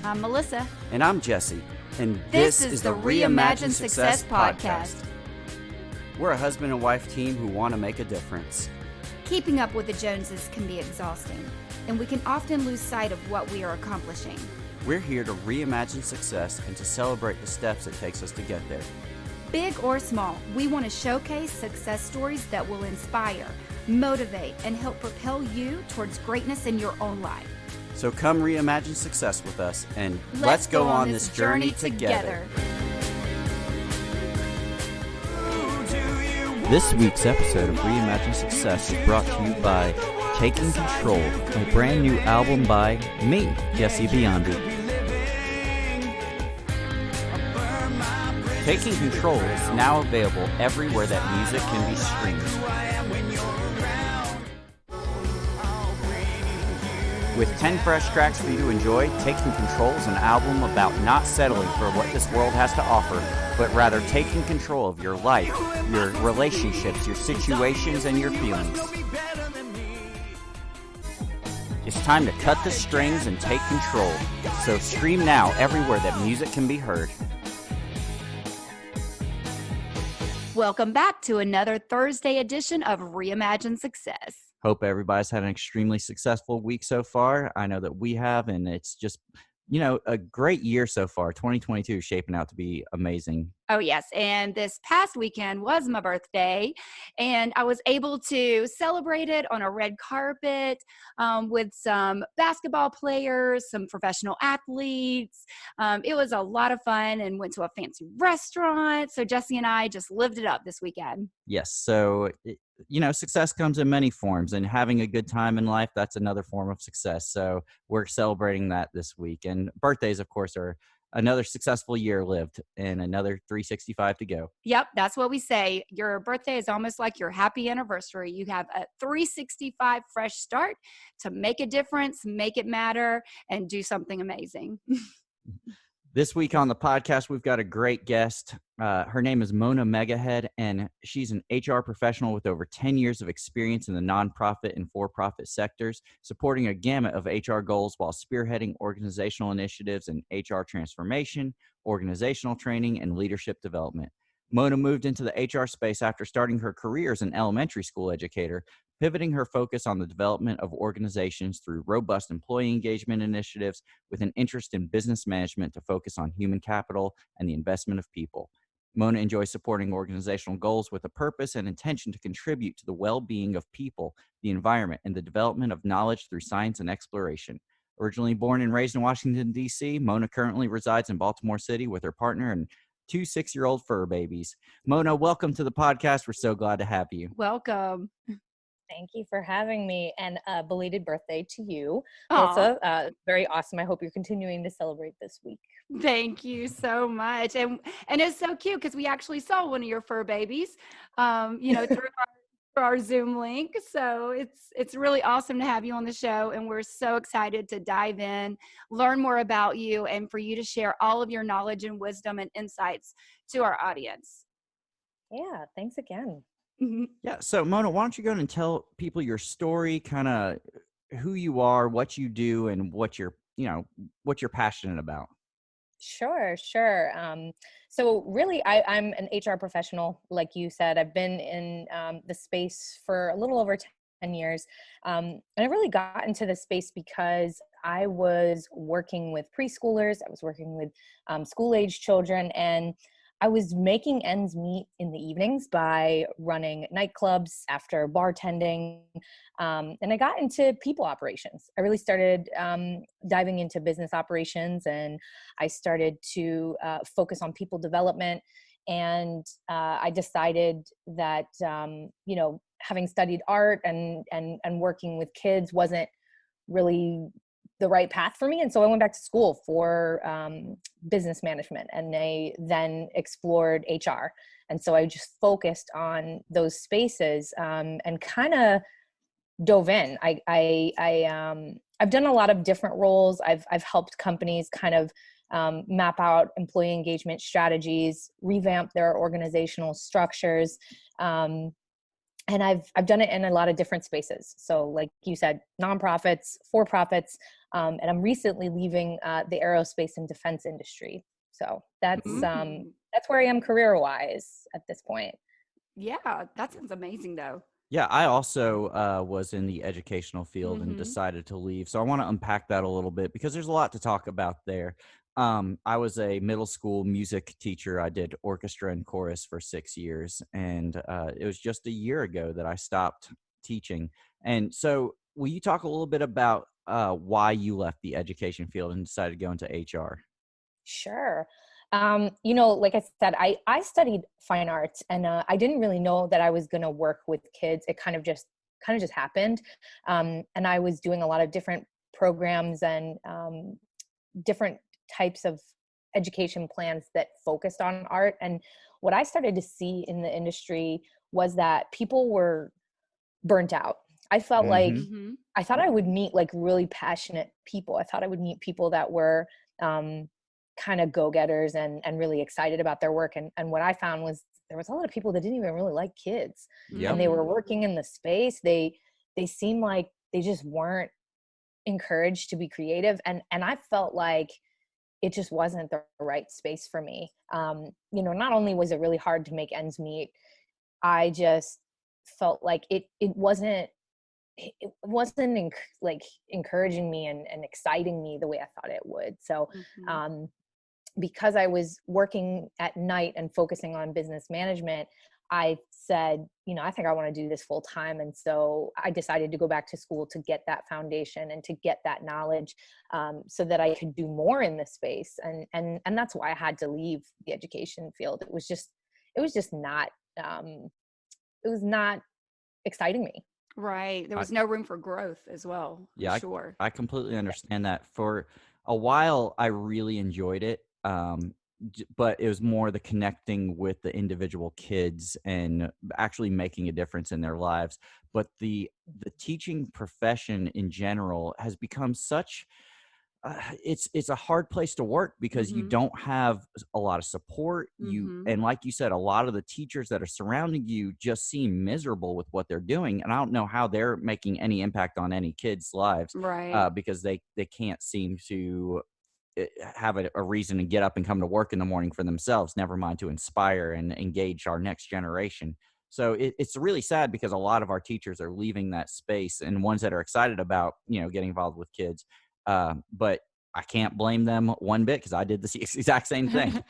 I'm Melissa. And I'm Jesse. And this is the Reimagine Success podcast. We're a husband and wife team who want to make a difference. Keeping up with the Joneses can be exhausting, and we can often lose sight of what we are accomplishing. We're here to reimagine success and to celebrate the steps it takes us to get there. Big or small, we want to showcase success stories that will inspire, motivate, and help propel you towards greatness in your own life. So come reimagine success with us, and let's go on this journey together. This week's episode of Reimagine Success is brought to you by Taking Control, a brand new album by me, Jesse Biondi. Taking Control is now available everywhere that music can be streamed. With 10 fresh tracks for you to enjoy, Taking Control is an album about not settling for what this world has to offer, but rather taking control of your life, your relationships, your situations, and your feelings. It's time to cut the strings and take control. So stream now everywhere that music can be heard. Welcome back to another Thursday edition of Reimagine Success. Hope everybody's had an extremely successful week so far. I know that we have, and it's just, a great year so far. 2022 is shaping out to be amazing. Oh, yes. And this past weekend was my birthday, and I was able to celebrate it on a red carpet with some basketball players, some professional athletes. It was a lot of fun and went to a fancy restaurant. So Jesse and I just lived it up this weekend. Yes. So, success comes in many forms, and having a good time in life, that's another form of success. So we're celebrating that this week. And birthdays, of course, are another successful year lived and another 365 to go. Yep, that's what we say. Your birthday is almost like your happy anniversary. You have a 365 fresh start to make a difference, make it matter, and do something amazing. This week on the podcast, we've got a great guest. Her name is Mona Megahed, and she's an HR professional with over 10 years of experience in the nonprofit and for-profit sectors, supporting a gamut of HR goals while spearheading organizational initiatives in HR transformation, organizational training, and leadership development. Mona moved into the HR space after starting her career as an elementary school educator, pivoting her focus on the development of organizations through robust employee engagement initiatives with an interest in business management to focus on human capital and the investment of people. Mona enjoys supporting organizational goals with a purpose and intention to contribute to the well-being of people, the environment, and the development of knowledge through science and exploration. Originally born and raised in Washington, D.C., Mona currently resides in Baltimore City with her partner and 2 6-year-old fur babies. Mona, welcome to the podcast. We're so glad to have you. Welcome. Thank you for having me, and a belated birthday to you, Aww. Melissa. Very awesome. I hope you're continuing to celebrate this week. Thank you so much. And it's so cute because we actually saw one of your fur babies, through our Zoom link. So it's really awesome to have you on the show, and we're so excited to dive in, learn more about you, and for you to share all of your knowledge and wisdom and insights to our audience. Yeah, thanks again. Mm-hmm. Yeah. So Mona, why don't you go and tell people your story, kind of who you are, what you do, and what you're passionate about. Sure. So really, I'm an HR professional, like you said. I've been in the space for a little over 10 years. And I really got into the space because I was working with preschoolers. I was working with school-age children, and I was making ends meet in the evenings by running nightclubs, after bartending, and I got into people operations. I really started diving into business operations, and I started to focus on people development. And I decided that having studied art and working with kids wasn't really the right path for me. And so I went back to school for business management, and I then explored HR. And so I just focused on those spaces and kind of dove in. I've done a lot of different roles. I've helped companies kind of map out employee engagement strategies, revamp their organizational structures. And I've done it in a lot of different spaces. So like you said, nonprofits, for profits, and I'm recently leaving the aerospace and defense industry. So Mm. that's where I am career wise at this point. Yeah, that sounds amazing though. Yeah, I also was in the educational field and Mhm. decided to leave. So I want to unpack that a little bit because there's a lot to talk about there. I was a middle school music teacher. I did orchestra and chorus for 6 years. And it was just a year ago that I stopped teaching. And so, will you talk a little bit about why you left the education field and decided to go into HR? Sure. Like I said, I studied fine arts, and I didn't really know that I was going to work with kids. It kind of just happened. And I was doing a lot of different programs and different types of education plans that focused on art. And what I started to see in the industry was that people were burnt out. I felt like Hmm. Mhm. I thought I would meet like really passionate people. I thought I would meet people that were kind of go-getters and really excited about their work. And what I found was there was a lot of people that didn't even really like kids, and Yep. they were Mm. working in the space. They seemed like they just weren't encouraged to be creative, and I felt like it just wasn't the right space for me. Not only was it really hard to make ends meet, I just felt like it wasn't like encouraging me and exciting me the way I thought it would. So Mhm. um, because I was working at night and focusing on business management, I said, I think I want to do this full time. And so I decided to go back to school to get that foundation and to get that knowledge, so that I could do more in this space. And that's why I had to leave the education field. It was just not, it was not exciting me. Right. There I, was no room for growth as well, for Yeah, sure. I completely understand that. For a while, I really enjoyed it, but it was more the connecting with the individual kids and actually making a difference in their lives. But the teaching profession in general has become such it's a hard place to work because you Mhm. don't have a lot of support. Mhm. And like you said, a lot of the teachers that are surrounding you just seem miserable with what they're doing, and I don't know how they're making any impact on any kids' lives, Right. because they can't seem to have a reason to get up and come to work in the morning for themselves, never mind to inspire and engage our next generation. So it's really sad because a lot of our teachers are leaving that space, and ones that are excited about getting involved with kids, but I can't blame them one bit because I did the exact same thing.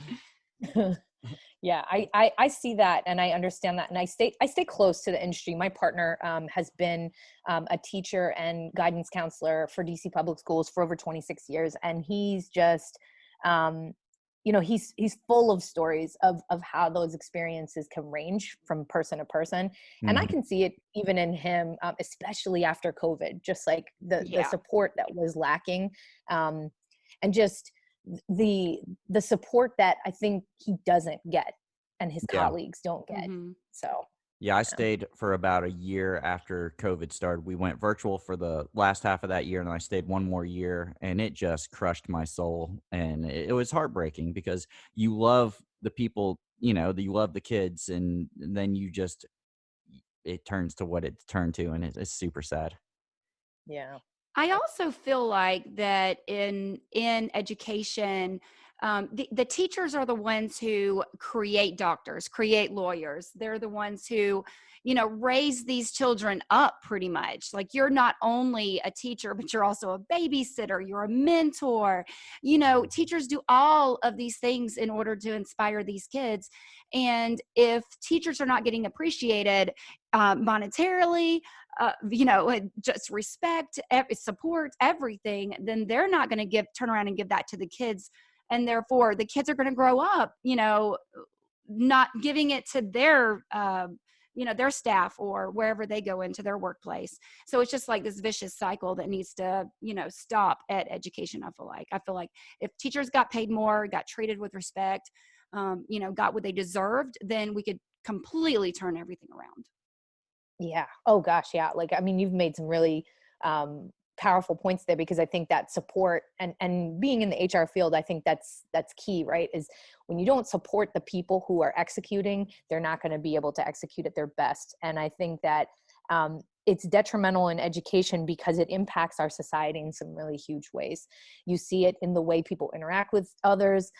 Yeah, I see that and I understand that, and I stay close to the industry. My partner has been a teacher and guidance counselor for DC Public Schools for over 26 years, and he's just um, he's full of stories of how those experiences can range from person to person, and I Mhm. can see it even in him, especially after COVID, just like the Yeah. support that was lacking, um, and just the the support that I think he doesn't get and his Yeah. colleagues don't get. Mhm. So, Yeah, I yeah. stayed for about a year after COVID started. We went virtual for the last half of that year, and I stayed one more year, and it just crushed my soul. And it was heartbreaking because you love the people, you love the kids, and then it turns to what it turned to, and it's super sad. Yeah. I also feel like that in education, the teachers are the ones who create doctors, create lawyers. They're the ones who, raise these children up pretty much. Like you're not only a teacher, but you're also a babysitter, you're a mentor. Teachers do all of these things in order to inspire these kids. And if teachers are not getting appreciated monetarily, just respect, support, everything, then they're not going to turn around and give that to the kids. And therefore, the kids are going to grow up, not giving it to their staff or wherever they go into their workplace. So it's just like this vicious cycle that needs to, stop at education. I feel like if teachers got paid more, got treated with respect, got what they deserved, then we could completely turn everything around. Yeah. Oh gosh, yeah. Like I mean, you've made some really powerful points there, because I think that support and being in the HR field, I think that's key, right? Is when you don't support the people who are executing, they're not going to be able to execute at their best. And I think that it's detrimental in education because it impacts our society in some really huge ways. You see it in the way people interact with others.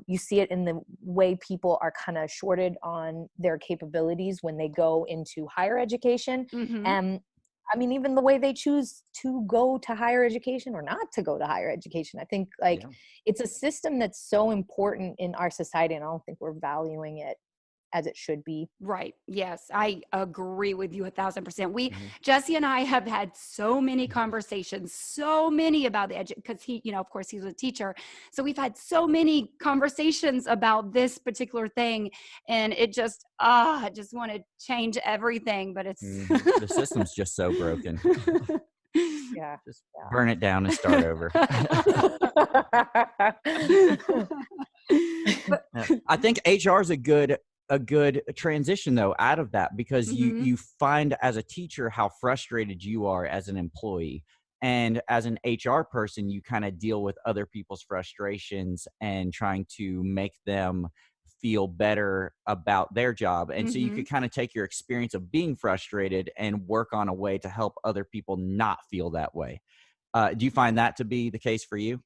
You see it in the way people are kind of shorted on their capabilities when they go into higher education. Mm-hmm. And I mean, even the way they choose to go to higher education or not to go to higher education. I think like it's a system that's so important in our society, and I don't think we're valuing it as it should be. Right. Yes, I agree with you 1,000%. Jesse and I have had so many conversations, so many about the because he, of course he's a teacher. So we've had so many conversations about this particular thing, and it just, I just want to change everything, but it's the system's just so broken. Yeah. Just burn it down and start over. But, I think HR is a good transition though out of that, because you find as a teacher how frustrated you are as an employee, and as an HR person you kind of deal with other people's frustrations and trying to make them feel better about their job. And so you could kind of take your experience of being frustrated and work on a way to help other people not feel that way. Do you find that to be the case for you?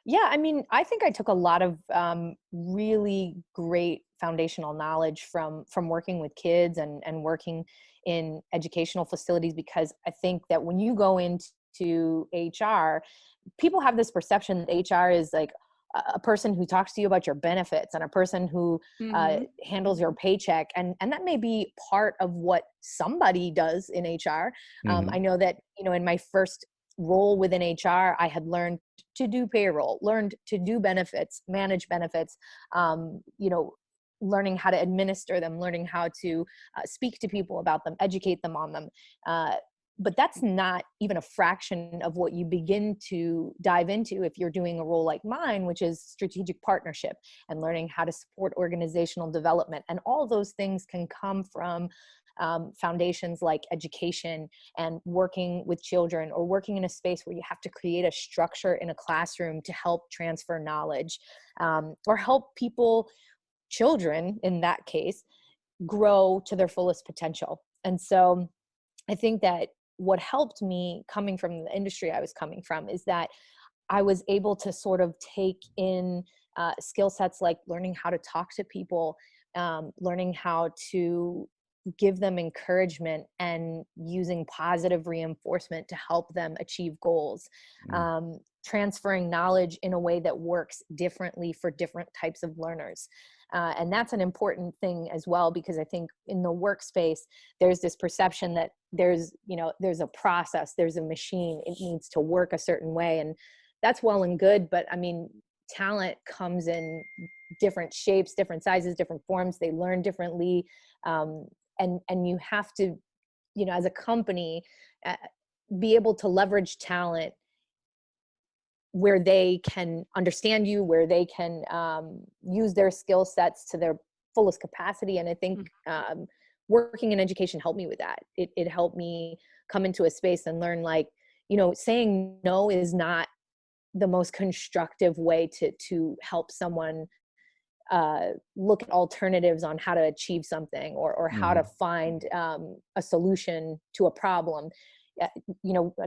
Yeah, I mean, I think I took a lot of really great foundational knowledge from working with kids and working in educational facilities, because I think that when you go into HR, people have this perception that HR is like a person who talks to you about your benefits and a person who handles your paycheck, and that may be part of what somebody does in HR. I know that in my first role within HR, I had learned to do payroll, learned to do benefits, manage benefits, learning how to administer them, learning how to speak to people about them, educate them on them. But that's not even a fraction of what you begin to dive into if you're doing a role like mine, which is strategic partnership and learning how to support organizational development. And all those things can come from foundations like education and working with children, or working in a space where you have to create a structure in a classroom to help transfer knowledge, or help people, children in that case, grow to their fullest potential. And so I think that what helped me coming from the industry I was coming from is that I was able to sort of take in skill sets like learning how to talk to people, learning how to give them encouragement, and using positive reinforcement to help them achieve goals, transferring knowledge in a way that works differently for different types of learners. And that's an important thing as well, because I think in the workspace, there's this perception that there's a process, there's a machine, it needs to work a certain way. And that's well and good, but I mean, talent comes in different shapes, different sizes, different forms. They learn differently. And you have to, as a company, be able to leverage talent where they can understand you, where they can use their skill sets to their fullest capacity. And I think working in education helped me with that. It helped me come into a space and learn, like, saying no is not the most constructive way to help someone look at alternatives on how to achieve something, or how to find a solution to a problem. A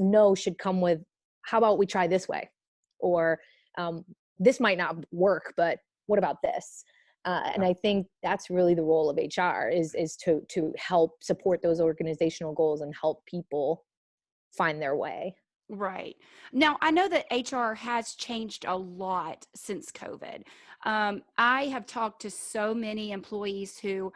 no should come with, how about we try this way? Or this might not work, but what about this? And I think that's really the role of HR is to help support those organizational goals and help people find their way. Right. Now, I know that HR has changed a lot since COVID. I have talked to so many employees who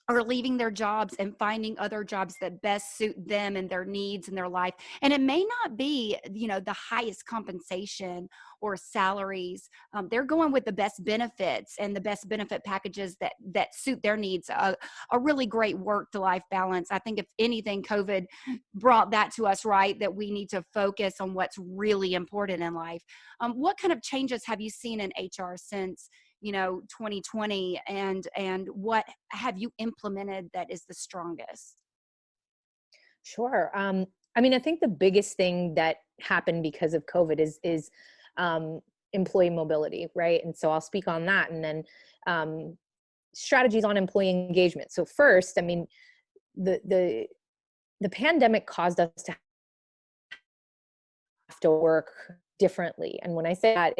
are leaving their jobs and finding other jobs that best suit them and their needs and their life. And it may not be, the highest compensation or salaries. They're going with the best benefits and the best benefit packages that suit their needs. A really great work-to-life balance. I think if anything, COVID brought that to us, right? That we need to focus on what's really important in life. What kind of changes have you seen in HR since 2020, and what have you implemented that is the strongest? Sure. I mean, I think the biggest thing that happened because of COVID is employee mobility, right? And so I'll speak on that, and then strategies on employee engagement. So first, I mean, the the pandemic caused us to have to work differently, and when I say that,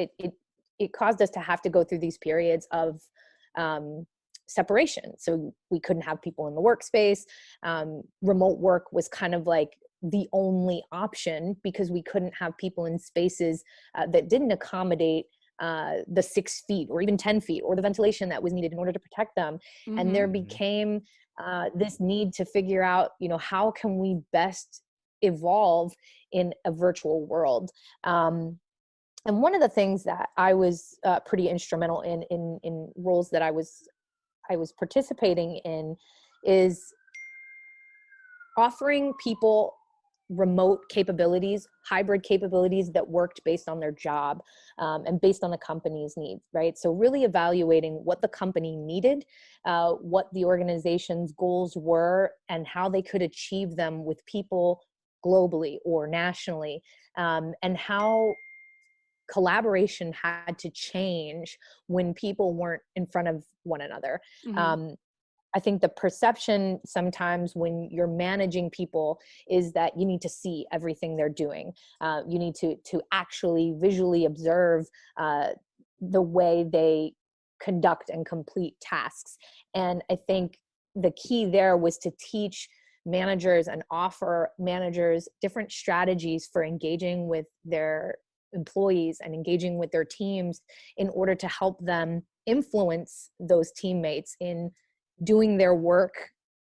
it caused us to have to go through these periods of separation. So we couldn't have people in the workspace. Remote work was kind of like the only option because we couldn't have people in spaces that didn't accommodate the 6 feet or even 10 feet or the ventilation that was needed in order to protect them. And there became this need to figure out, how can we best evolve in a virtual world? And one of the things that I was pretty instrumental in roles that I was participating in is offering people remote capabilities, hybrid capabilities that worked based on their job and based on the company's needs, right? So really evaluating what the company needed, what the organization's goals were, and how they could achieve them with people globally or nationally, and how collaboration had to change when people weren't in front of one another. I think the perception sometimes when you're managing people is that you need to see everything they're doing. You need to actually visually observe the way they conduct and complete tasks. And I think the key there was to teach managers and offer managers different strategies for engaging with their employees and engaging with their teams in order to help them influence those teammates in doing their work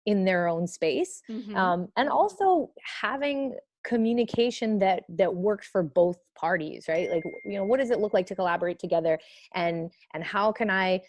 in their own space, and also having communication that works for both parties, right? Like, what does it look like to collaborate together, and how can I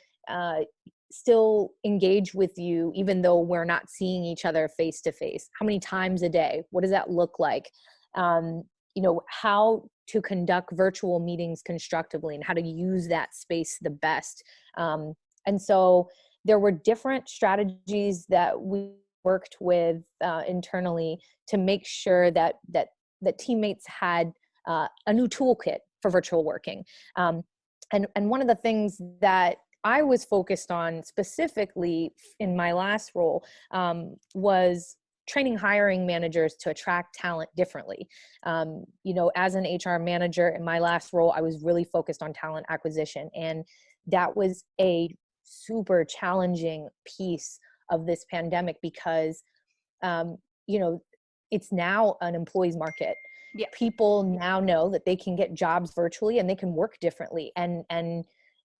still engage with you even though we're not seeing each other face to face? How many times a day? What does that look like? How to conduct virtual meetings constructively and how to use that space the best. And so there were different strategies that we worked with internally to make sure that teammates had a new toolkit for virtual working. And one of the things that I was focused on specifically in my last role was training hiring managers to attract talent differently. As an HR manager in my last role, I was really focused on talent acquisition, and that was a super challenging piece of this pandemic because, it's now an employee's market. Yeah. People now know that they can get jobs virtually and they can work differently. And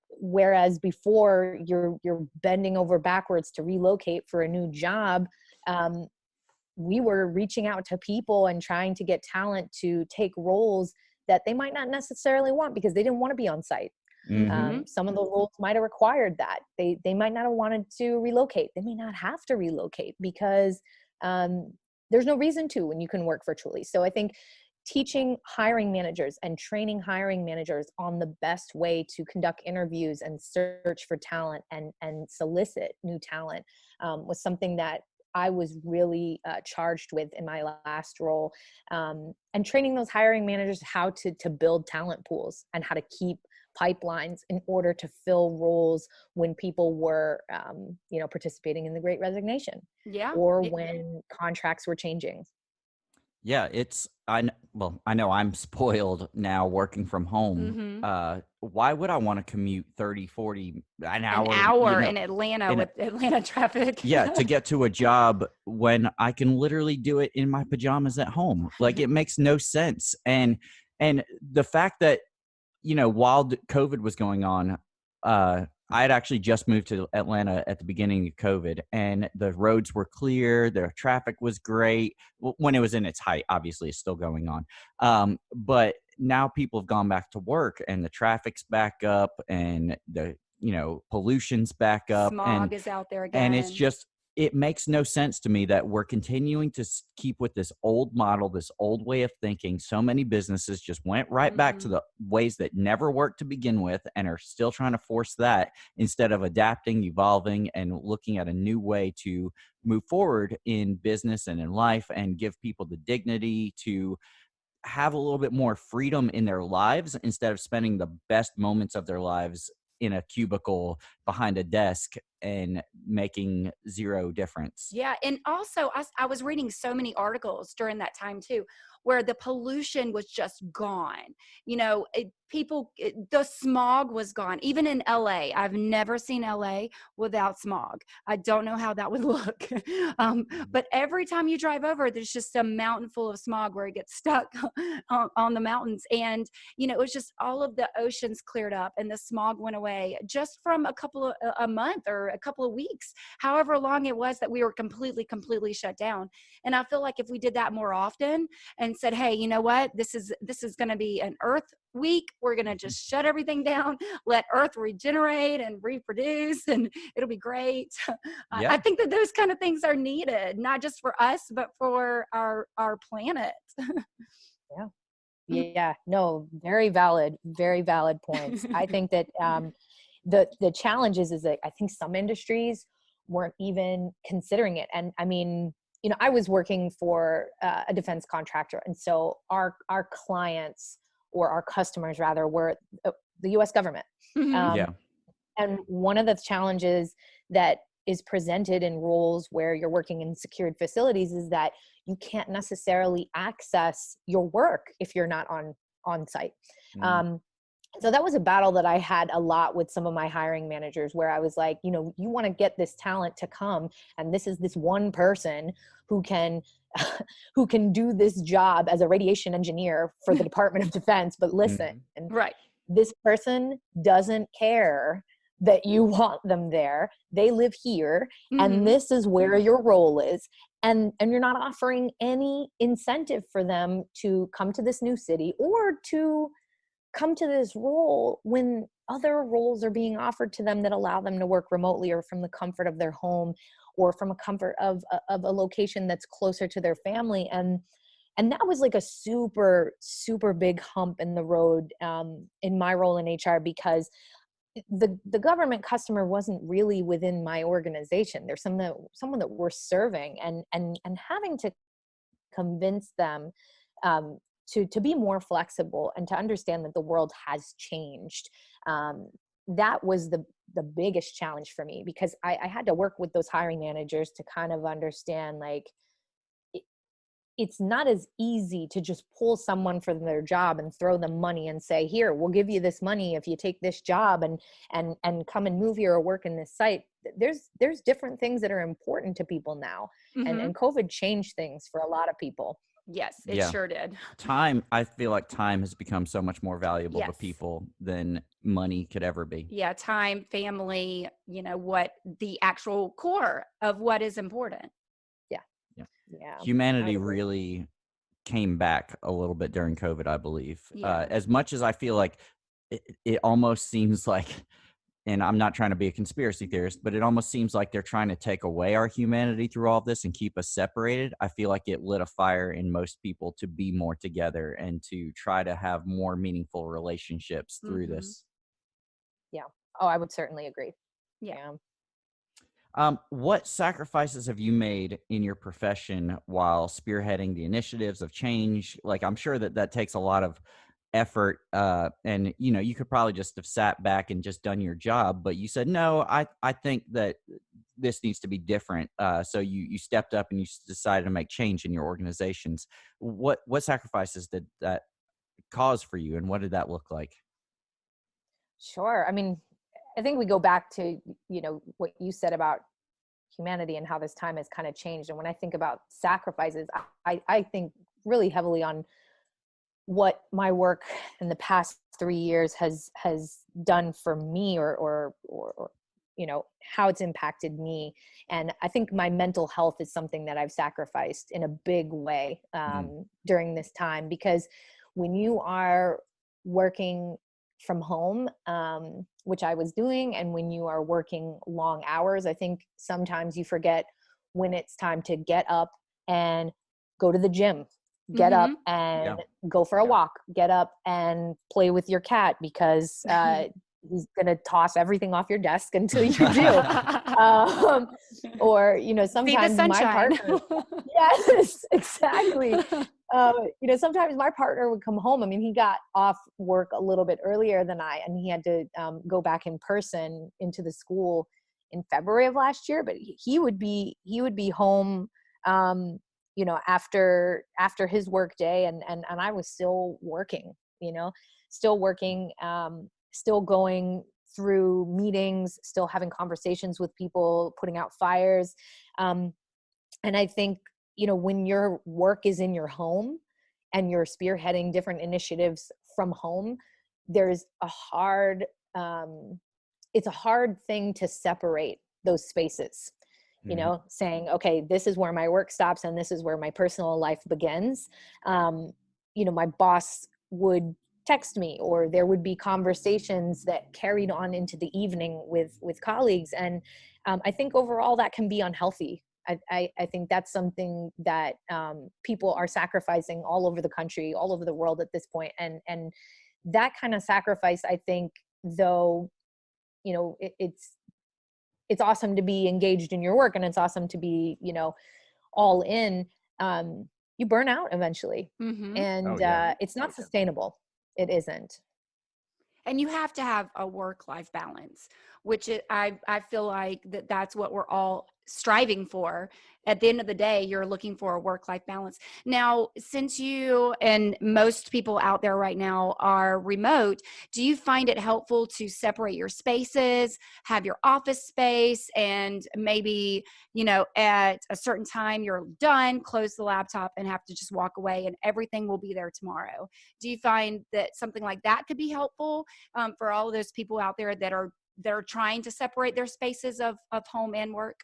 whereas before you're bending over backwards to relocate for a new job, we were reaching out to people and trying to get talent to take roles that they might not necessarily want because they didn't want to be on site. Some of the roles might have required that. They might not have wanted to relocate. They may not have to relocate because there's no reason to when you can work virtually. So I think teaching hiring managers and training hiring managers on the best way to conduct interviews and search for talent and solicit new talent was something that I was really charged with in my last role, and training those hiring managers how to build talent pools and how to keep pipelines in order to fill roles when people were, participating in the Great Resignation, or when contracts were changing. Yeah, I know I'm spoiled now working from home. Why would I want to commute 30, 40, an hour in Atlanta with Atlanta traffic? Yeah, to get to a job when I can literally do it in my pajamas at home. Like, it makes no sense. And the fact that, while COVID was going on, I had actually just moved to Atlanta at the beginning of COVID, and the roads were clear. The traffic was great when it was in its height. Obviously, it's still going on. But now people have gone back to work, and the traffic's back up, and the pollution's back up. Smog is out there again. And it's just, it makes no sense to me that we're continuing to keep with this old model, this old way of thinking. So many businesses just went right back to the ways that never worked to begin with and are still trying to force that instead of adapting, evolving, and looking at a new way to move forward in business and in life and give people the dignity to have a little bit more freedom in their lives instead of spending the best moments of their lives in a cubicle behind a desk and making zero difference. Yeah. And also, I was reading so many articles during that time too, where the pollution was just gone. You know, the smog was gone. Even in LA, I've never seen LA without smog. I don't know how that would look. But every time you drive over, there's just a mountain full of smog where it gets stuck on the mountains. And, you know, it was just all of the oceans cleared up and the smog went away just from a month or a couple of weeks, however long it was that we were completely shut down. And I feel like if we did that more often and said, hey, you know what, this is going to be an Earth week, we're going to just shut everything down, let Earth regenerate and reproduce, and it'll be great. Yeah. I think that those kind of things are needed, not just for us, but for our planet. Yeah. Yeah, no, very valid points. I think that the challenge is that I think some industries weren't even considering it. And I mean, you know, I was working for a defense contractor, and so our clients, or our customers rather, were the U.S. government. Yeah. And one of the challenges that is presented in roles where you're working in secured facilities is that you can't necessarily access your work if you're not on site. So that was a battle that I had a lot with some of my hiring managers, where I was like, you know, you want to get this talent to come, and this is this one person who can who can do this job as a radiation engineer for the Department of Defense. But listen, Right. this person doesn't care that you want them there. They live here, and this is where your role is. And you're not offering any incentive for them to come to this new city or to come to this role when other roles are being offered to them that allow them to work remotely or from the comfort of their home or from a comfort of a location that's closer to their family. And that was like a super big hump in the road in my role in HR, because the government customer wasn't really within my organization. There's someone that we're serving, and having to convince them to be more flexible and to understand that the world has changed. That was the biggest challenge for me, because I had to work with those hiring managers to kind of understand, like, it's not as easy to just pull someone from their job and throw them money and say, here, we'll give you this money if you take this job and come and move here or work in this site. There's different things that are important to people now. And COVID changed things for a lot of people. Yes, it sure did. Time, I feel like time has become so much more valuable to Yes. people than money could ever be. Yeah, time, family, you know, what the actual core of what is important. Yeah. Humanity really came back a little bit during COVID, I believe. Yeah. As much as I feel like it almost seems like, and I'm not trying to be a conspiracy theorist, but it almost seems like they're trying to take away our humanity through all of this and keep us separated. I feel like it lit a fire in most people to be more together and to try to have more meaningful relationships through this. Yeah. Oh, I would certainly agree. Yeah. What sacrifices have you made in your profession while spearheading the initiatives of change? Like, I'm sure that takes a lot of effort, and you know, you could probably just have sat back and just done your job, but you said, no, I think that this needs to be different. So you stepped up and you decided to make change in your organizations. What sacrifices did that cause for you, and what did that look like? Sure. I mean, I think we go back to, you know, what you said about humanity and how this time has kind of changed. And when I think about sacrifices, I think really heavily on what my work in the past 3 years has done for me, or you know, how it's impacted me. And I think my mental health is something that I've sacrificed in a big way during this time, because when you are working from home, which I was doing, and when you are working long hours, I think sometimes you forget when it's time to get up and go to the gym, get up Mhm. and Yeah. go for a walk, get up and play with your cat because he's going to toss everything off your desk until you do. Um, or, you know, See the sometimes my sunshine. partner, yes, exactly. You know, sometimes my partner would come home. I mean, he got off work a little bit earlier than I, and he had to go back in person into the school in February of last year, but he would be home, you know, after his work day, and I was still working, you know, still working, still going through meetings, still having conversations with people, putting out fires. And I think, you know, when your work is in your home and you're spearheading different initiatives from home, there's a hard, it's a hard thing to separate those spaces, you Mhm. know, saying, okay, this is where my work stops and this is where my personal life begins. You know, my boss would text me, or there would be conversations that carried on into the evening with colleagues. And I think overall that can be unhealthy. I think that's something that people are sacrificing all over the country, all over the world at this point. And that kind of sacrifice, I think, though, you know, it's awesome to be engaged in your work and it's awesome to be, you know, all in. You burn out eventually, Mhm. Oh and yeah. it's not sustainable. It isn't. And you have to have a work-life balance, which I feel like that's what we're all striving for. At the end of the day, you're looking for a work-life balance. Now, since you and most people out there right now are remote, do you find it helpful to separate your spaces, have your office space, and maybe, you know, at a certain time you're done, close the laptop and have to just walk away and everything will be there tomorrow? Do you find that something like that could be helpful for all of those people out there that are trying to separate their spaces of home and work?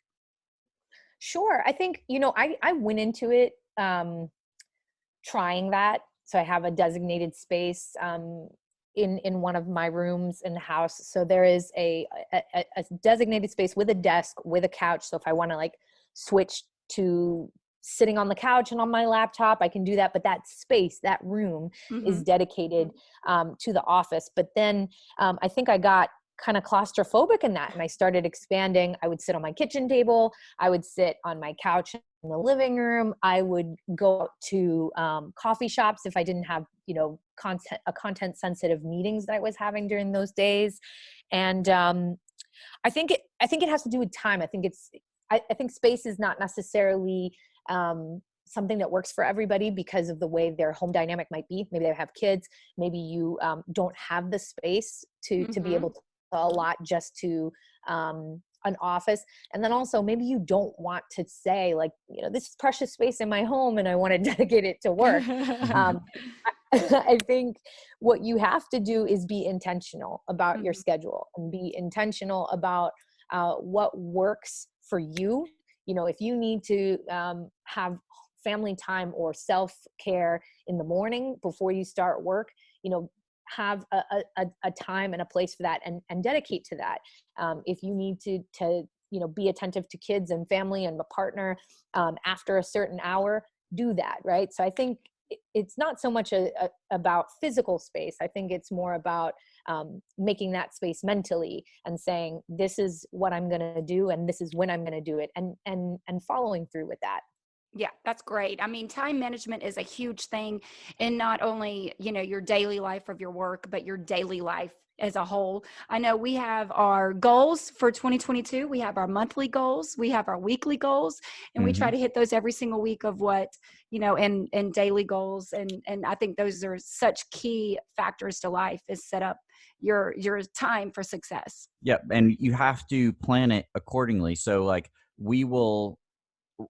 Sure. I think, you know, I went into it trying that. So I have a designated space in one of my rooms in the house. So there is a designated space with a desk, with a couch. So if I want to like switch to sitting on the couch and on my laptop, I can do that. But that space, that room is Hmm. dedicated to the office. But then I think I got kind of claustrophobic in that, and I started expanding. I would sit on my kitchen table, I would sit on my couch in the living room, I would go out to coffee shops if I didn't have, you know, content sensitive meetings that I was having during those days. And I think it has to do with time. I think I think space is not necessarily something that works for everybody because of the way their home dynamic might be. Maybe they have kids. Maybe you don't have the space to be Hmm. able to allot just to an office. And then also maybe you don't want to say like, you know, this is precious space in my home and I want to dedicate it to work. Um, I think what you have to do is be intentional about your Hmm. schedule and be intentional about what works for you. You know, if you need to have family time or self-care in the morning before you start work, you know, have a time and a place for that, and dedicate to that. If you need to, you know, be attentive to kids and family and the partner after a certain hour, do that. Right. So I think it's not so much about physical space. I think it's more about making that space mentally and saying, this is what I'm going to do and this is when I'm going to do it, and following through with that. Yeah, that's great. I mean, time management is a huge thing in not only, you know, your daily life of your work, but your daily life as a whole. I know we have our goals for 2022. We have our monthly goals, we have our weekly goals, and we try Hmm. to hit those every single week of what, you know, and daily goals. And I think those are such key factors to life, is set up your time for success. Yep, and you have to plan it accordingly. So like we will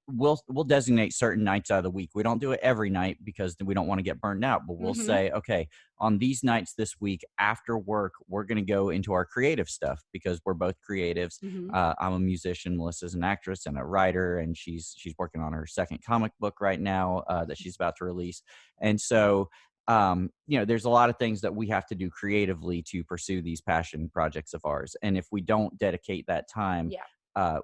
we'll designate certain nights out of the week. We don't do it every night because we don't want to get burned out, but we'll Hmm. say, okay, on these nights this week after work, we're going to go into our creative stuff because we're both creatives. Hmm. I'm a musician, Melissa's an actress and a writer, and she's working on her second comic book right now that she's about to release. And so you know, there's a lot of things that we have to do creatively to pursue these passion projects of ours. And if we don't dedicate that time, Yeah.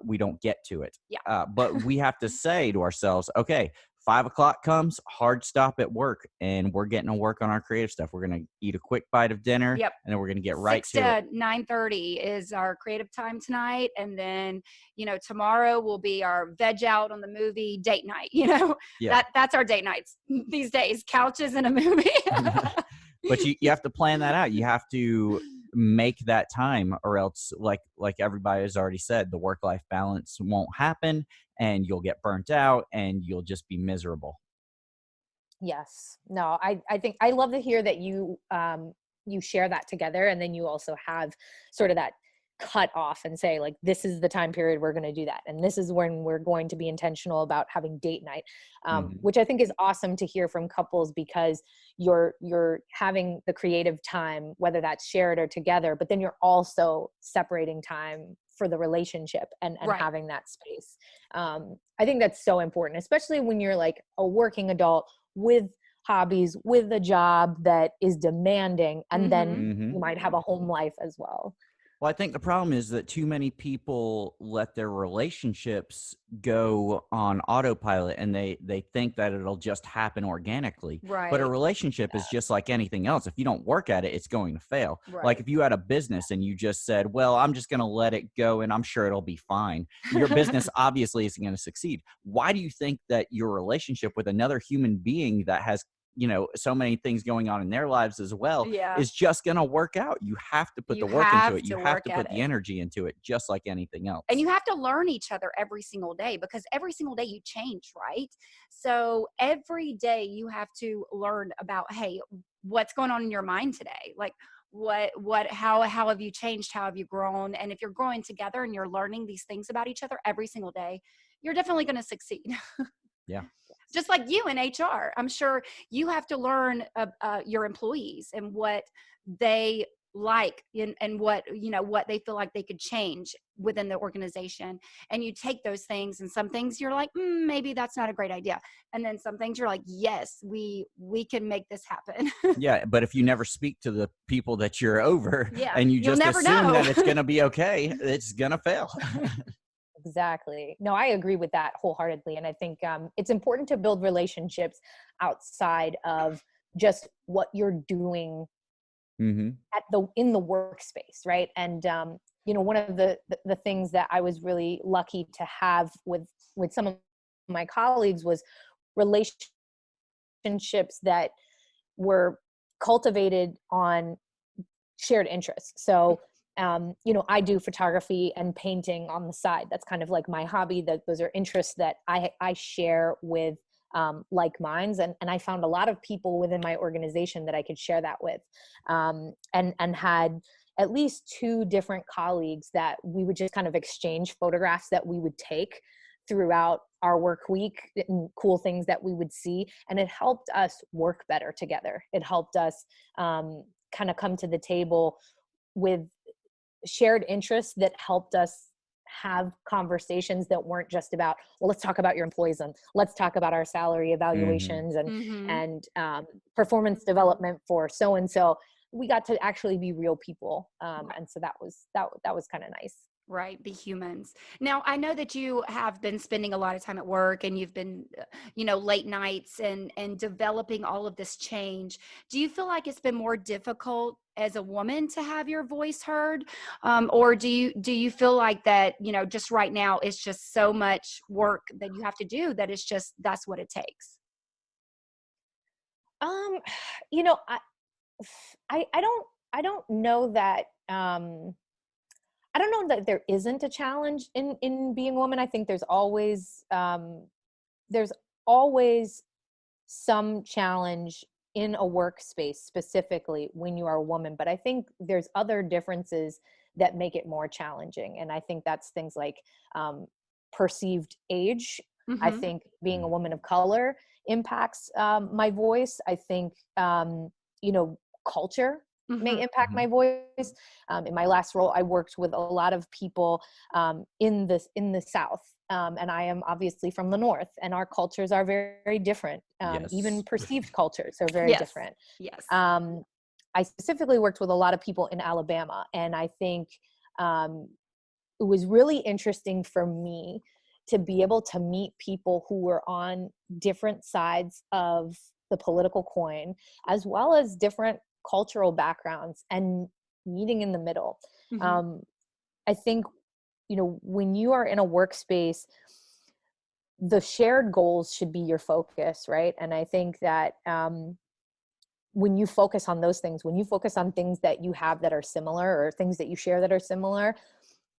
we don't get to it. Yeah. But we have to say to ourselves, okay, 5 o'clock comes, hard stop at work, and we're getting to work on our creative stuff. We're going to eat a quick bite of dinner, Yep. and then we're going to get right 6 to it. to 9:30 is our creative time tonight. And then, tomorrow will be our veg out on the movie date night. Yeah. That's our date nights these days, couches and a movie. But you have to plan that out. You have to make that time, or else, like everybody has already said, the work-life balance won't happen, and you'll get burnt out, and you'll just be miserable. Yes. No, I think I love to hear that you share that together, and then you also have sort of that cut off and say, like, this is the time period we're going to do that, and this is when we're going to be intentional about having date night, which I think is awesome to hear from couples, because you're having the creative time, whether that's shared or together, but then you're also separating time for the relationship and Right. having that space. I think that's so important, especially when you're like a working adult with hobbies, with a job that is demanding, and then you might have a home life as well. Well, I think the problem is that too many people let their relationships go on autopilot, and they think that it'll just happen organically. But a Right. relationship is just like anything else. If you don't work at it, it's going to fail. Like Right. if you had a business and you just said, well, I'm just going to let it go and I'm sure it'll be fine. Your business obviously isn't going to succeed. Why do you think that your relationship with another human being that has so many things going on in their lives as well Yeah. is just going to work out? You have to put You the work into have it. You to have work to at put the it. energy into it, just like anything else. And you have to learn each other every single day, because every single day you change, right? So every day you have to learn about, hey, what's going on in your mind today? Like, how have you changed? How have you grown? And if you're growing together and you're learning these things about each other every single day, you're definitely going to succeed. Yeah. Just like you in HR, I'm sure you have to learn your employees and what they like, and what they feel like they could change within the organization. And you take those things, and some things you're like, maybe that's not a great idea. And then some things you're like, yes, we can make this happen. Yeah. But if you never speak to the people that you're over Yeah, and you you'll just never assume know. that it's going to be okay, it's going to fail. Exactly. No, I agree with that wholeheartedly. And I think it's important to build relationships outside of just what you're doing in the workspace, right? And one of the things that I was really lucky to have with some of my colleagues was relationships that were cultivated on shared interests. So I do photography and painting on the side. That's kind of like my hobby. That those are interests that I share with like minds, and I found a lot of people within my organization that I could share that with, and had at least 2 different colleagues that we would just kind of exchange photographs that we would take throughout our work week, and cool things that we would see, and it helped us work better together. It helped us kind of come to the table with shared interests that helped us have conversations that weren't just about, well, let's talk about your employees and let's talk about our salary evaluations and performance development for so and so. We got to actually be real people, and so that was kind of nice. Right, be humans. Now, I know that you have been spending a lot of time at work, and you've been, late nights and developing all of this change. Do you feel like it's been more difficult as a woman to have your voice heard, or do you feel like that just right now it's just so much work that you have to do that it's just that's what it takes? Um, you know, I don't know that. I don't know that there isn't a challenge in being a woman. I think there's always some challenge in a workspace, specifically when you are a woman. But I think there's other differences that make it more challenging, and I think that's things like perceived age. I Mm-hmm. think being a woman of color impacts my voice. I think culture may Mm-hmm. impact my voice. In my last role, I worked with a lot of people in the South, and I am obviously from the North, and our cultures are very, very different. Even Yes. perceived cultures are very Yes. different. Yes. I specifically worked with a lot of people in Alabama, and I think it was really interesting for me to be able to meet people who were on different sides of the political coin, as well as different cultural backgrounds, and meeting in the middle. Mhm. I think, when you are in a workspace, the shared goals should be your focus, right? And I think that when you focus on those things, when you focus on things that you have that are similar, or things that you share that are similar,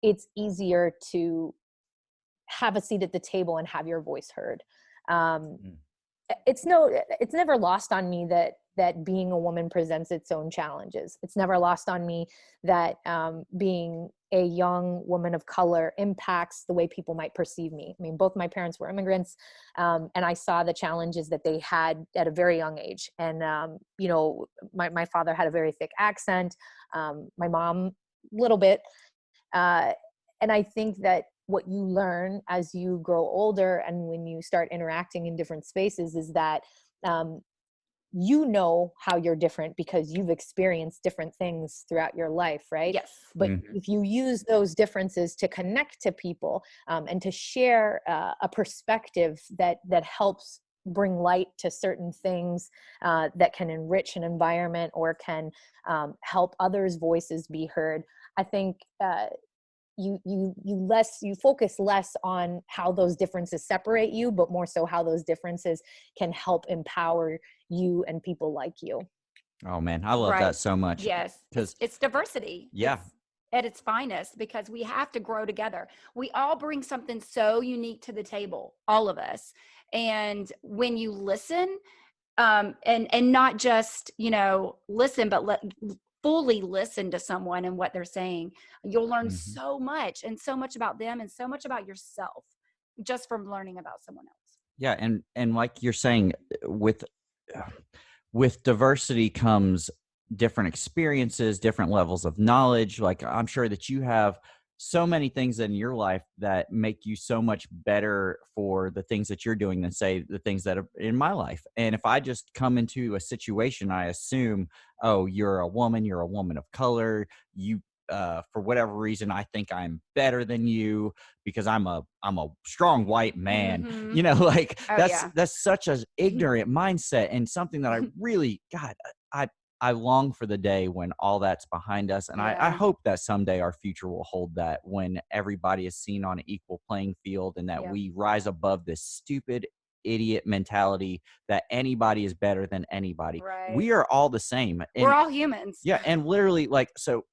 it's easier to have a seat at the table and have your voice heard. Um, Mm. it's never lost on me that being a woman presents its own challenges. It's never lost on me that being a young woman of color impacts the way people might perceive me. I mean, both my parents were immigrants, and I saw the challenges that they had at a very young age. And my father had a very thick accent, my mom little bit, and I think that what you learn as you grow older and when you start interacting in different spaces is that how you're different because you've experienced different things throughout your life, right? Yes. But Mhm. if you use those differences to connect to people, and to share a perspective that helps bring light to certain things, that can enrich an environment or can help others' voices be heard, I think you focus less on how those differences separate you, but more so how those differences can help empower you and people like you. Oh man, I love that Right. so much Yes. because It's diversity. yeah. It's at its finest because we have to grow together. We all bring something so unique to the table, all of us. And when you listen, and not just, listen, but fully listen to someone and what they're saying, you'll learn Mhm. so much, and so much about them and so much about yourself just from learning about someone else. Yeah, and like you're saying, with with diversity comes different experiences, different levels of knowledge. Like I'm sure that you have so many things in your life that make you so much better for the things that you're doing than say the things that are in my life. And if I just come into a situation, I assume, oh, you're a woman of color, you for whatever reason, I think I'm better than you because I'm a strong white man. Mm-hmm. Like Oh that's yeah. that's such an ignorant mindset and something that I really, God, I I long for the day when all that's behind us. And I Yeah. hope that someday our future will hold that when everybody is seen on an equal playing field and that Yeah. we rise above this stupid idiot mentality that anybody is better than anybody. Right. We are all the same. We're And all humans. yeah, and literally, like, so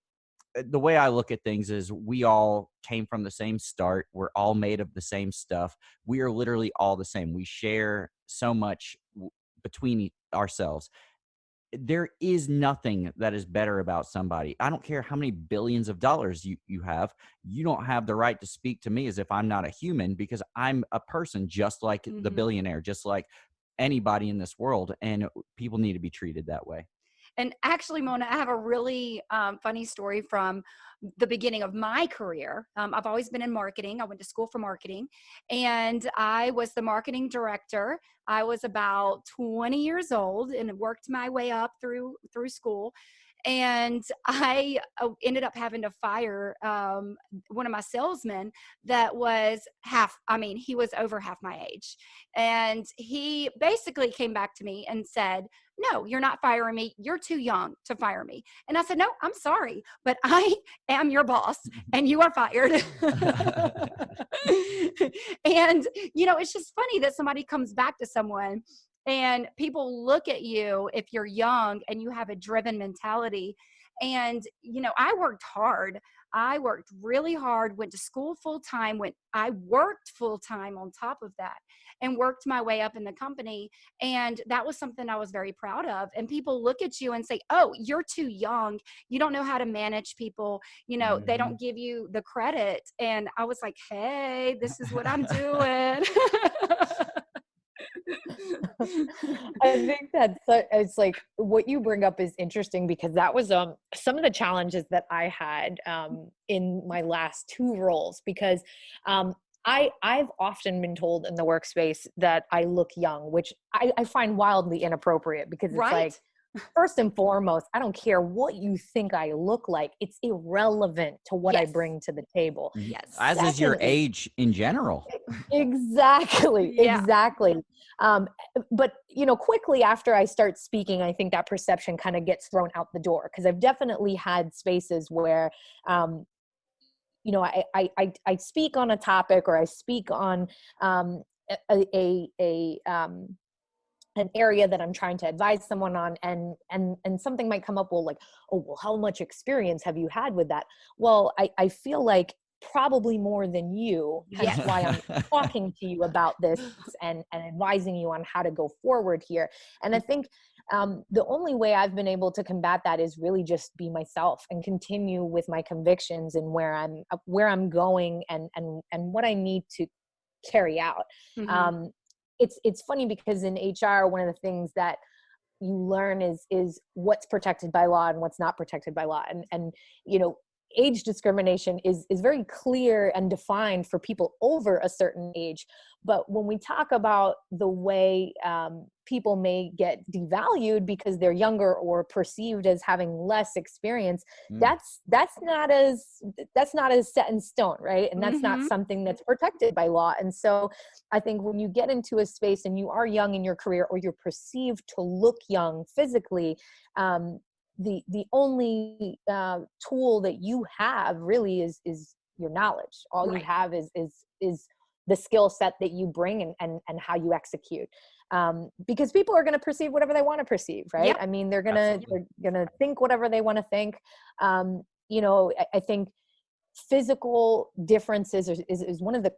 the way I look at things is we all came from the same start. We're all made of the same stuff. We are literally all the same. We share so much between ourselves. There is nothing that is better about somebody. I don't care how many billions of dollars you have. You don't have the right to speak to me as if I'm not a human because I'm a person just like the Mm-hmm. billionaire, just like anybody in this world. And people need to be treated that way. And actually, Mona, I have a really funny story from the beginning of my career. I've always been in marketing. I went to school for marketing, and I was the marketing director. I was about 20 years old and worked my way up through school. And I ended up having to fire one of my salesmen that was he was over half my age. And he basically came back to me and said, "No, you're not firing me. You're too young to fire me." And I said, "No, I'm sorry, but I am your boss and you are fired." And, it's just funny that somebody comes back to someone and people look at you if you're young and you have a driven mentality. And, I worked hard. I worked really hard, went to school full time, I worked full time on top of that and worked my way up in the company. And that was something I was very proud of. And people look at you and say, "Oh, you're too young. You don't know how to manage people. They Mhm. don't give you the credit." And I was like, "Hey, this is what I'm doing." I think it's like what you bring up is interesting because that was some of the challenges that I had in my last two roles because I've often been told in the workspace that I look young, which I find wildly inappropriate because it's like, Right? first and foremost, I don't care what you think I look like. It's irrelevant to what I Yes. bring to the table. Yes. As is your Secondly, age in general. exactly, Yeah. exactly. But quickly after I start speaking, I think that perception kind of gets thrown out the door, because I've definitely had spaces where I speak on a topic, or I speak on an area that I'm trying to advise someone on, and something might come up, well, like, oh, well, how much experience have you had with that? Well, I feel like probably more than you, hence Yes. why I'm talking to you about this and advising you on how to go forward here. And I think the only way I've been able to combat that is really just be myself and continue with my convictions and where I'm going, and what I need to carry out. Mhm. It's funny because in HR, one of the things that you learn is what's protected by law and what's not protected by law. And age discrimination is very clear and defined for people over a certain age. But when we talk about the way people may get devalued because they're younger or perceived as having less experience, Mm. that's not as set in stone, right? And that's not Mhm. something that's protected by law. And so I think when you get into a space and you are young in your career, or you're perceived to look young physically, the only tool that you have really is your knowledge. All you Right. have is the skill set that you bring, and how you execute. Because people are going to perceive whatever they want to perceive, right? Yep. I mean, they're Absolutely. gonna think whatever they want to think. I think physical differences is one of the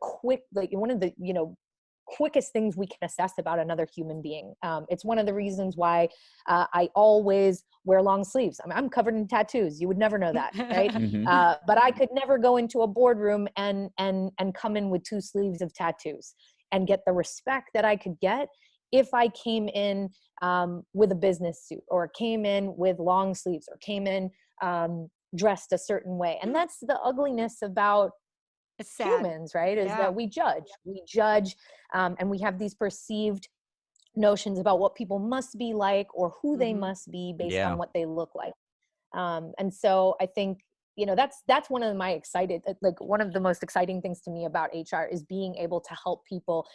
quickest things we can assess about another human being. It's one of the reasons why I always wear long sleeves. I mean, I'm covered in tattoos. You would never know that, right? Hmm. But I could never go into a boardroom and come in with 2 sleeves of tattoos and get the respect that I could get if I came in with a business suit, or came in with long sleeves, or came in dressed a certain way. And that's the ugliness about It's sad. humans, right? Is Yeah. that we judge, and we have these perceived notions about what people must be like, or who they Mhm. must be based Yeah. on what they look like. And so I think, that's one of my one of the most exciting things to me about HR is being able to help people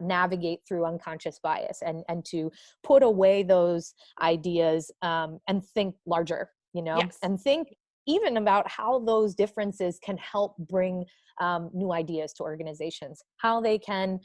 navigate through unconscious bias, and to put away those ideas, and think larger, Yes. and think even about how those differences can help bring new ideas to organizations, how they can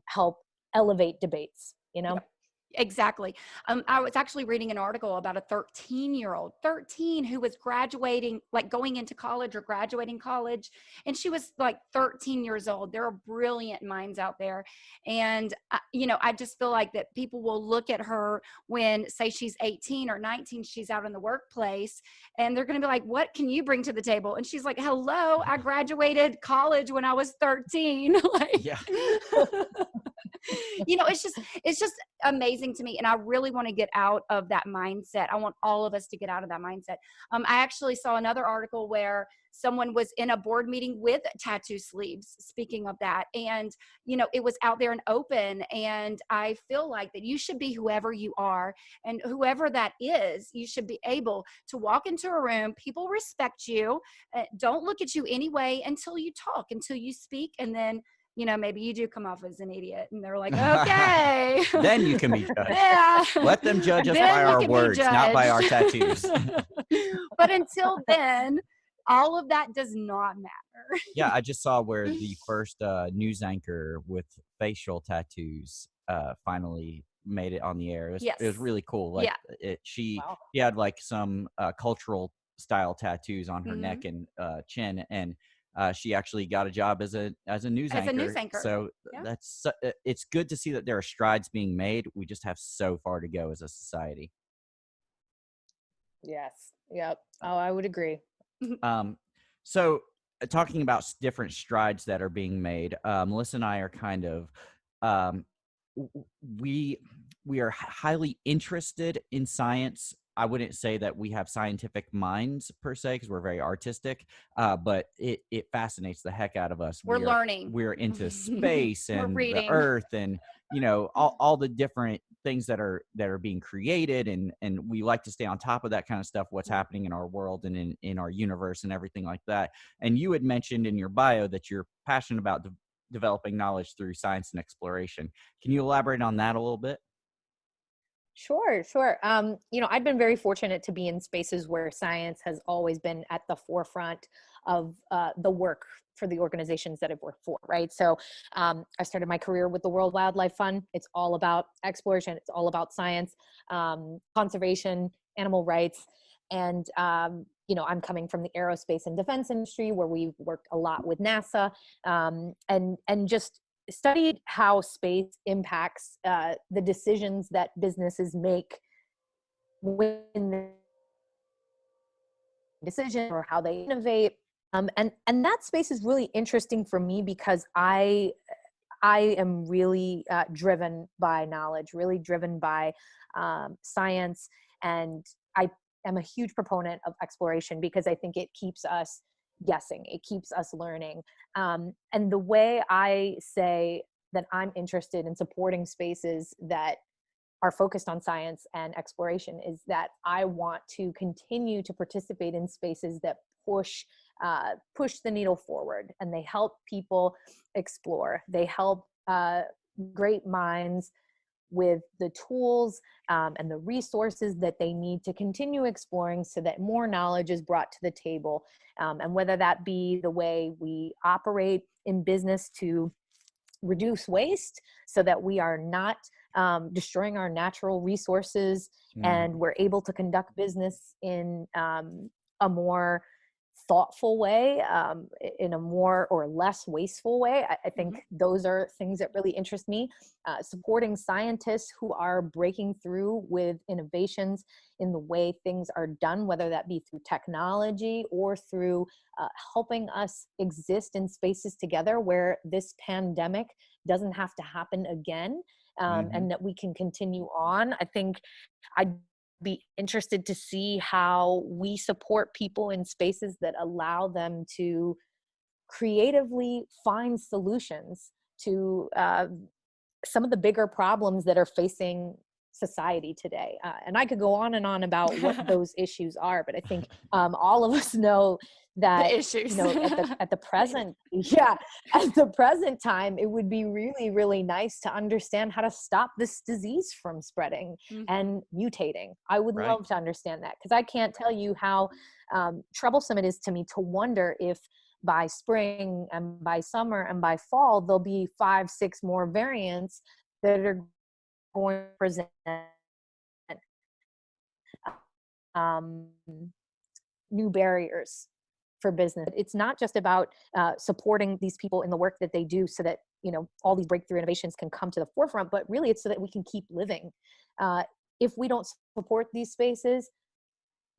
help elevate debates, Yep. Exactly. I was actually reading an article about a 13-year-old, 13, who was graduating, like going into college or graduating college. And she was like 13 years old. There are brilliant minds out there. And, I just feel like that people will look at her when, say, she's 18 or 19, she's out in the workplace, and they're going to be like, what can you bring to the table? And she's like, hello, I graduated college when I was 13. Like, Yeah. it's just amazing to me, and I really want to get out of that mindset. I want all of us to get out of that mindset. I actually saw another article where someone was in a board meeting with tattoo sleeves, speaking of that, and it was out there and open. And I feel like that you should be whoever you are, and whoever that is, you should be able to walk into a room, people respect you, don't look at you anyway until you talk, until you speak, and then maybe you do come off as an idiot, and they're like, okay. Then you can be judged. Yeah. Let them judge us by Then you our can be words, not by our judged. tattoos. But until then, all of that does not matter. Yeah, I just saw where the first news anchor with facial tattoos finally made it on the air. It was Yes. really cool. Like Yeah. she Wow. had like some cultural style tattoos on her Mhm. neck and chin, and she actually got a job as a news As a news anchor. anchor. So Yeah. it's good to see that there are strides being made. We just have so far to go as a society. Yes. Yep. Oh, I would agree. Um, so talking about different strides that are being made, Melissa and I are kind of, um, we are highly interested in science. I wouldn't say that we have scientific minds per se, because we're very artistic, but it fascinates the heck out of us. We're learning. We're into space We're and the reading. earth, and all the different things that are being created, and we like to stay on top of that kind of stuff, what's happening in our world and in our universe and everything like that. And you had mentioned in your bio that you're passionate about developing knowledge through science and exploration. Can you elaborate on that a little bit? Sure, sure. I've been very fortunate to be in spaces where science has always been at the forefront of the work for the organizations that I've worked for, right? So I started my career with the World Wildlife Fund. It's all about exploration. It's all about science, conservation, animal rights. And, I'm coming from the aerospace and defense industry where we've worked a lot with NASA, and just studied how space impacts the decisions that businesses make when they decision or how they innovate. And that space is really interesting for me because I am really driven by knowledge, really driven by science, and I am a huge proponent of exploration because I think it keeps us guessing, it keeps us learning. And the way I say that I'm interested in supporting spaces that are focused on science and exploration is that I want to continue to participate in spaces that push the needle forward, and they help people explore. They help great minds with the tools and the resources that they need to continue exploring so that more knowledge is brought to the table. And whether that be the way we operate in business to reduce waste so that we are not destroying our natural resources, and we're able to conduct business in a more thoughtful way, in a more or less wasteful way. I think those are things that really interest me. Supporting scientists who are breaking through with innovations in the way things are done, whether that be through technology or through helping us exist in spaces together where this pandemic doesn't have to happen again, and that we can continue on. I think I'd be interested to see how we support people in spaces that allow them to creatively find solutions to some of the bigger problems that are facing society today. And I could go on and on about what those issues are, but I think all of us know that, The issues. at the present, at the present time, it would be really, really nice to understand how to stop this disease from spreading and mutating. I would love to understand that, because I can't tell you how troublesome it is to me to wonder if by spring and by summer and by fall, there'll be 5-6 more variants that are going to present new barriers for business. It's not just about supporting these people in the work that they do so that, all these breakthrough innovations can come to the forefront, but really it's so that we can keep living. If we don't support these spaces,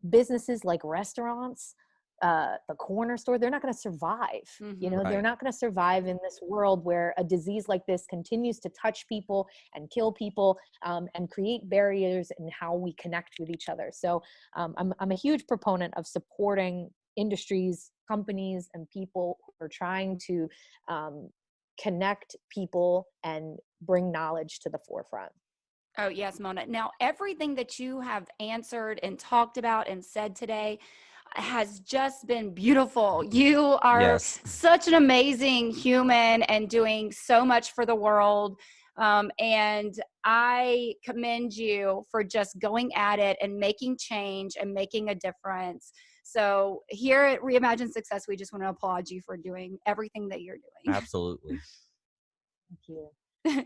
businesses like restaurants, the corner store, they're not going to survive. They're not going to survive in this world where a disease like this continues to touch people and kill people, and create barriers in how we connect with each other. So I'm a huge proponent of supporting industries, companies, and people who are trying to connect people and bring knowledge to the forefront. Oh, yes, Mona. Now, everything that you have answered and talked about and said today has just been beautiful. You are such an amazing human and doing so much for the world. And I commend you for just going at it and making change and making a difference. So here at Reimagine Success, we just want to applaud you for doing everything that you're doing. Absolutely. Thank you.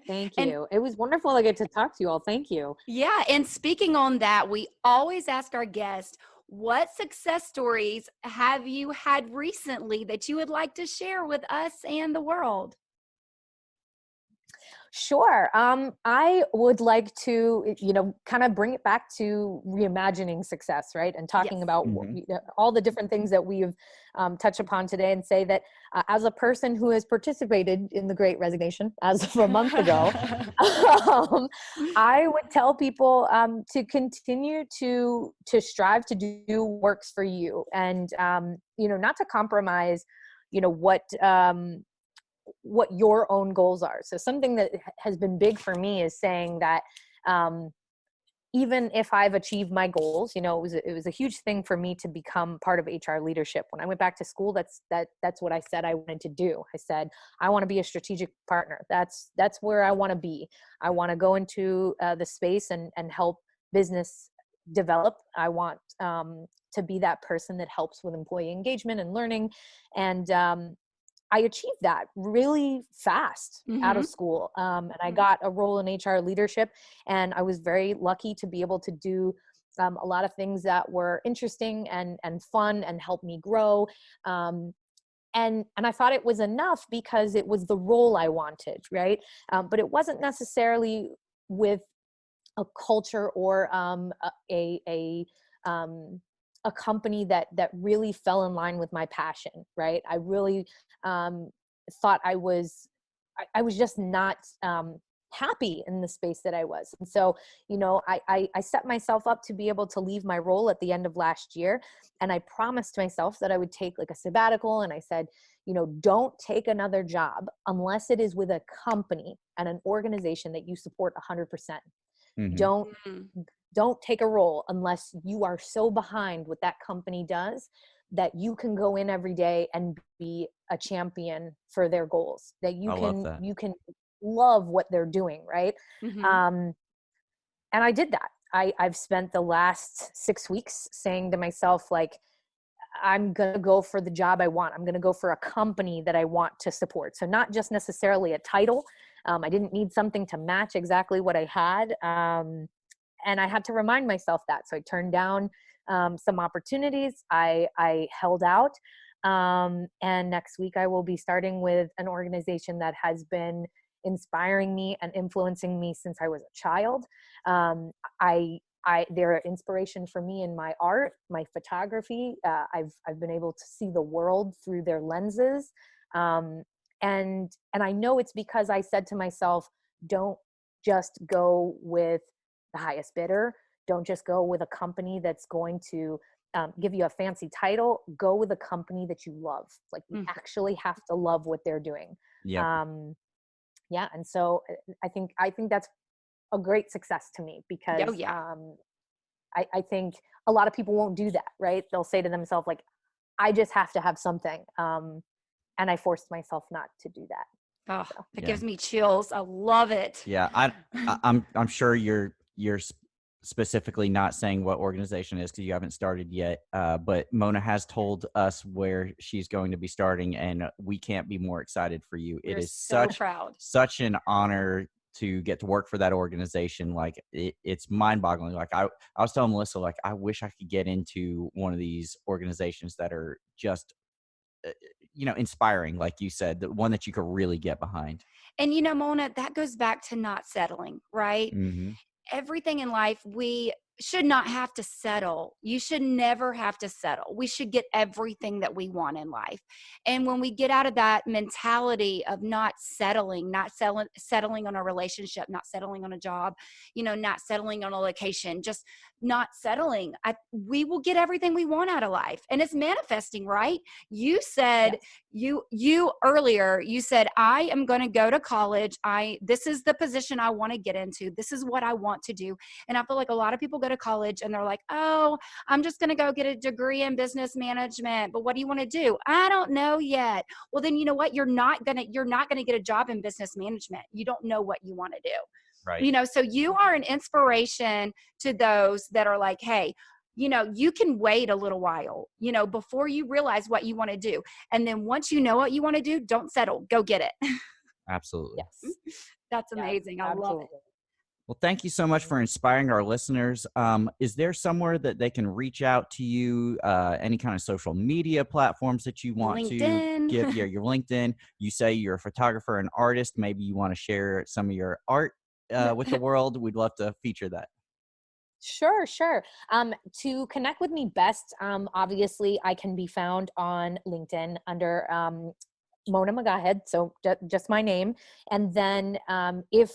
Thank you. It was wonderful to get to talk to you all. Thank you. Yeah. And speaking on that, we always ask our guests, what success stories have you had recently that you would like to share with us and the world? Sure. I would like to, kind of bring it back to reimagining success, right? And Yes. talking about all the different things that we've touched upon today, and say that as a person who has participated in the Great Resignation as of a month ago, I would tell people to continue to strive to do works for you, and not to compromise, what your own goals are. So something that has been big for me is saying that even if I've achieved my goals, it was a huge thing for me to become part of HR leadership. When I went back to school, that's what I said I wanted to do. I said, I want to be a strategic partner. That's where I want to be. I want to go into the space and help business develop. I want to be that person that helps with employee engagement and learning. And I achieved that really fast out of school. And I got a role in HR leadership, and I was very lucky to be able to do a lot of things that were interesting and fun and helped me grow. And I thought it was enough because it was the role I wanted, right? But it wasn't necessarily with a culture or a company that really fell in line with my passion, right? I really thought I was just not happy in the space that I was. And so, I set myself up to be able to leave my role at the end of last year. And I promised myself that I would take like a sabbatical. And I said, don't take another job unless it is with a company and an organization that you support 100%. Don't take a role unless you are so behind what that company does that you can go in every day and be a champion for their goals, that you can love what they're doing, right? And I did that. I've spent the last 6 weeks saying to myself, like, I'm going to go for the job I want. I'm going to go for a company that I want to support. So not just necessarily a title. I didn't need something to match exactly what I had. And I had to remind myself that. So I turned down some opportunities. I held out. And next week I will be starting with an organization that has been inspiring me and influencing me since I was a child. They're an inspiration for me in my art, my photography. I've been able to see the world through their lenses. And I know it's because I said to myself, don't just go with the highest bidder. Don't just go with a company that's going to give you a fancy title. Go with a company that you love. Like, you actually have to love what they're doing. Yeah. And so I think that's a great success to me, because I think a lot of people won't do that, right? They'll say to themselves, like, I just have to have something. And I forced myself not to do that. Oh, it gives me chills. I love it. Yeah. I'm sure you're specifically not saying what organization it is because you haven't started yet. But Mona has told us where she's going to be starting, and we can't be more excited for you. We're It is so proud. such an honor to get to work for that organization. Like, it's mind-boggling. Like, I was telling Melissa, like, I wish I could get into one of these organizations that are just inspiring, like you said, the one that you could really get behind. And Mona, that goes back to not settling, right? Everything in life, we should not have to settle. You should never have to settle. We should get everything that we want in life. And when we get out of that mentality of not settling on a relationship, not settling on a job, not settling on a location, just not settling, we will get everything we want out of life. And it's manifesting, right? You said, you earlier, you said, I am going to go to college. This is the position I want to get into. This is what I want to do. And I feel like a lot of people go to college and they're like, oh, I'm just going to go get a degree in business management. But what do you want to do? I don't know yet. Well, then you know what? You're not going to get a job in business management. You don't know what you want to do. Right. So you are an inspiration to those that are like, hey, you can wait a little while, before you realize what you want to do. And then once you know what you want to do, don't settle, go get it. Absolutely. Yes. That's amazing. I love it. Well, thank you so much for inspiring our listeners. Is there somewhere that they can reach out to you? Any kind of social media platforms that you want to LinkedIn. give? Yeah, your LinkedIn. You say you're a photographer and artist. Maybe you want to share some of your art with the world. We'd love to feature that. Sure, sure. To connect with me best, obviously, I can be found on LinkedIn under Mona Megahed, so just my name. And then if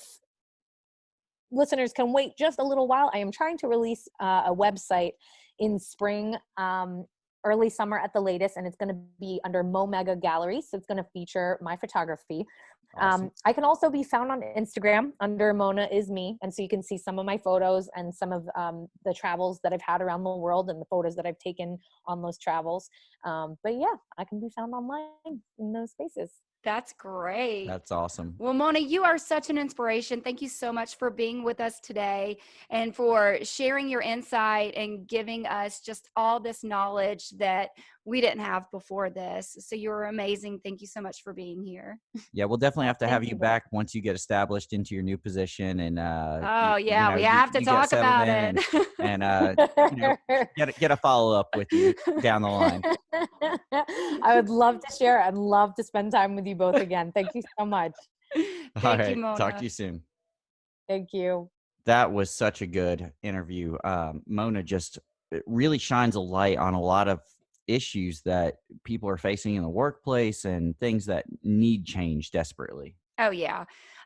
listeners can wait just a little while, I am trying to release a website in spring, early summer at the latest, and it's going to be under Mo Mega Gallery. So it's going to feature my photography. Awesome. I can also be found on Instagram under Mona is me. And so you can see some of my photos and some of the travels that I've had around the world and the photos that I've taken on those travels. But yeah, I can be found online in those spaces. That's great. That's awesome. Well, Mona, you are such an inspiration. Thank you so much for being with us today and for sharing your insight and giving us just all this knowledge that we didn't have before this. So you're amazing. Thank you so much for being here. Yeah, we'll definitely have to have Thank you you. back once you get established into your new position, and Oh, yeah, we have to you get talk settled about in, it. and get a follow up with you down the line. I would love to share and love to spend time with you both again. Thank you so much. All Thank you, right, Mona. talk to you soon. Thank you. That was such a good interview. Mona just really shines a light on a lot of issues that people are facing in the workplace and things that need change desperately. Oh, yeah.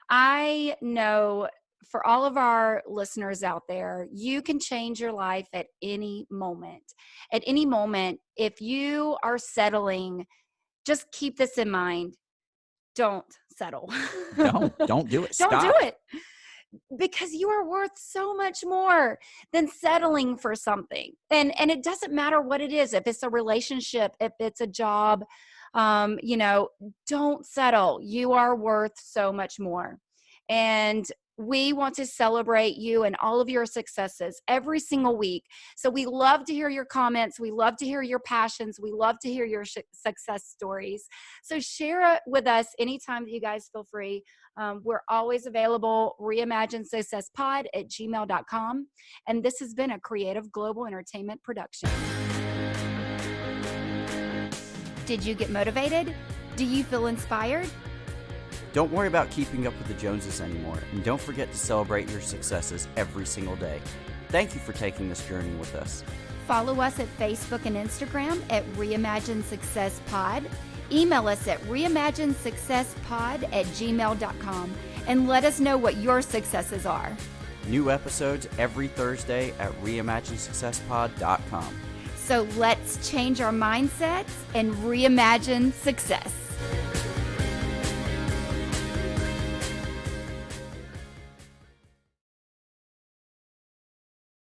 I know for all of our listeners out there, you can change your life at any moment. At any moment, if you are settling, just keep this in mind. Don't settle. Don't do it. Don't do Stop. it. Because you are worth so much more than settling for something. And it doesn't matter what it is, if it's a relationship, if it's a job, don't settle. You are worth so much more. And we want to celebrate you and all of your successes every single week. So we love to hear your comments. We love to hear your passions. We love to hear your success stories. So share it with us anytime that you guys feel free. We're always available, reimaginesuccesspod@gmail.com. And this has been a Creative Global Entertainment production. Did you get motivated? Do you feel inspired? Don't worry about keeping up with the Joneses anymore, and don't forget to celebrate your successes every single day. Thank you for taking this journey with us. Follow us at Facebook and Instagram at Reimagine Success Pod. Email us at reimaginesuccesspod@gmail.com and let us know what your successes are. New episodes every Thursday at reimaginesuccesspod.com. So let's change our mindsets and reimagine success.